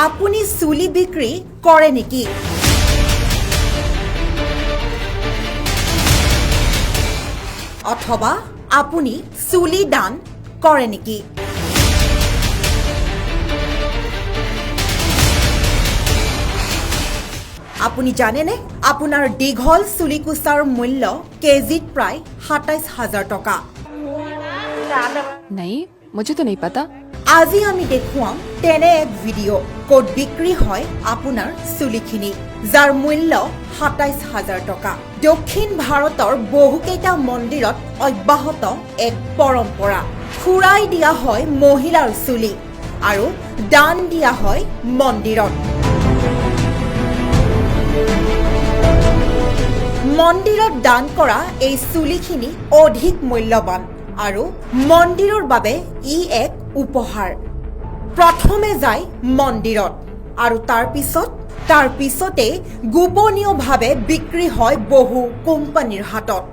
আপুনি চুলি বিক্ৰী কৰে নেকি? অথবা আপুনি চুলি দান কৰে নেকি? আপুনি জানেনে আপোনাৰ দীঘল চুলিকোছাৰ মূল্য কেজিত প্ৰায় ২৭,০০০ টকা। नहीं मुझे तो नहीं पता। আজি আমি দেখুৱাম তেনে এক ভিডিঅ' ক'ত বিক্ৰী হয় আপোনাৰ চুলিখিনি, যাৰ মূল্য ২৭,০০০ টকা। দক্ষিণ ভাৰতৰ বহুকেইটা মন্দিৰত অব্যাহত এক পৰম্পৰা। খুৰাই দিয়া হয় মহিলাৰ চুলি আৰু দান দিয়া হয় মন্দিৰত। মন্দিৰত দান কৰা এই চুলিখিনি অধিক মূল্যৱান আৰু মন্দিৰৰ বাবে ই এক উপহাৰ। প্ৰথমে যায় মন্দিৰত আৰু তাৰ পিছতে গোপনীয়ভাৱে বিক্ৰী হয় বহু কোম্পানীৰ হাতত।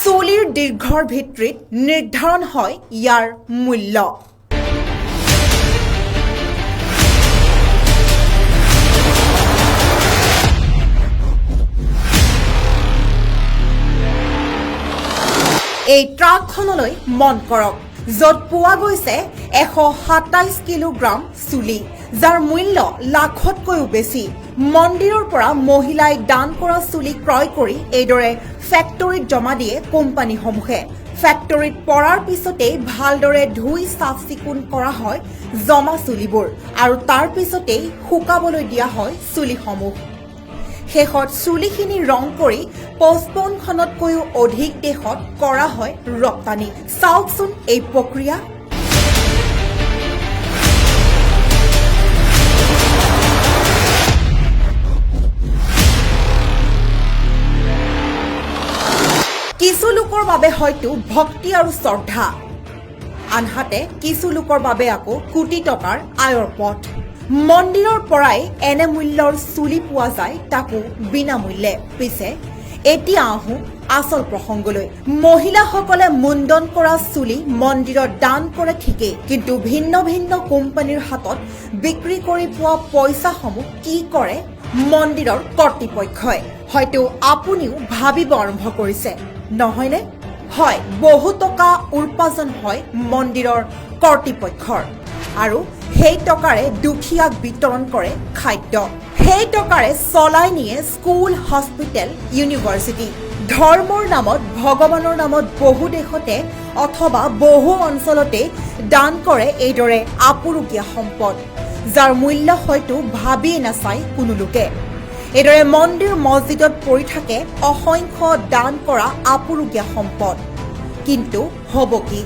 চুলিৰ দীৰ্ঘৰ ভিত্তিত নিৰ্ধাৰণ হয় ইয়াৰ মূল্য। এই ট্ৰাকখনলৈ মন কৰক, য'ত পোৱা গৈছে ১২৭ কিলোগ্ৰাম চুলি, যাৰ মূল্য লাখতকৈও বেছি। মন্দিৰৰ পৰা মহিলাই দান কৰা চুলি ক্ৰয় কৰি এইদৰে ফেক্টৰীত জমা দিয়ে কোম্পানীসমূহে। ফেক্টৰীত পৰাৰ পিছতেই ভালদৰে ধুই চাফ চিকুণ কৰা হয় জমা চুলিবোৰ আৰু তাৰ পিছতেই শুকাবলৈ দিয়া হয় চুলিসমূহ। শেষত চুলিখিনি ৰং কৰি ৫৫খনতকৈও অধিক দেশত কৰা হয় ৰপ্তানি। চাওকচোন এই প্ৰক্ৰিয়া। কিছু লোকৰ বাবে হয়তো ভক্তি আৰু শ্ৰদ্ধা, আনহাতে কিছু লোকৰ বাবে আকৌ কোটি টকাৰ আয়ৰ পথ। মন্দিৰৰ পৰাই এনে মূল্যৰ চুলি পোৱা যায়, তাকো বিনামূল্যে। পিছে এতিয়া আহোঁ আচল প্ৰসংগলৈ। মহিলাসকলে মুণ্ডন কৰা চুলি মন্দিৰত দান কৰে ঠিকেই, কিন্তু ভিন্ন ভিন্ন কোম্পানীৰ হাতত বিক্ৰী কৰি পোৱা পইচাসমূহ কি কৰে মন্দিৰৰ কৰ্তৃপক্ষই? হয়তো আপুনিও ভাবিব আৰম্ভ কৰিছে, নহয়নে? হয়, বহু টকা উপাৰ্জন হয় মন্দিৰৰ কৰ্তৃপক্ষৰ আৰু সেই টকাৰে দুখীয়াক বিতৰণ কৰে খাদ্য। সেই টকাৰে চলাই নিয়ে স্কুল, হস্পিটেল, ইউনিভাৰ্চিটি। ধৰ্মৰ নামত, ভগৱানৰ নামত বহু দেশতে অথবা বহু অঞ্চলতে দান কৰে এইদৰে আপুৰুগীয়া সম্পদ, যাৰ মূল্য হয়তো ভাবিয়ে নাচায় কোনো লোকে। এইদৰে মন্দিৰ মছজিদত পৰি থাকে অসংখ্য দান কৰা আপুৰুগীয়া সম্পদ। কিন্তু হ'ব কি?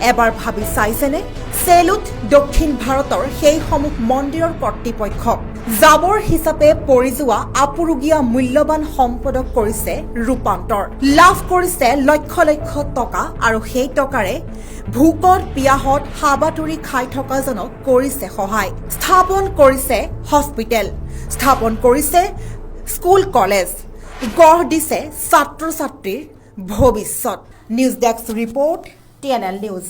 এবাৰ ভাবি চাইছেনে? চেলুত দক্ষিণ ভাৰতৰ সেইসমূহ মন্দিৰৰ কৰ্তৃপক্ষক জাবৰ হিচাপে পৰি যোৱা আপুৰুগীয়া মূল্যৱান সম্পদক কৰিছে ৰূপান্তৰ। লাভ কৰিছে লক্ষ লক্ষ টকা আৰু সেই টকাৰে ভোকত পিয়াহত হাবাতৰি খাই থকাজনক কৰিছে সহায়। স্থাপন কৰিছে হস্পিটেল, স্থাপন কৰিছে স্কুল কলেজ, গঢ় দিছে ছাত্ৰ ছাত্ৰীৰ ভৱিষ্যত। News desk report, TNL news.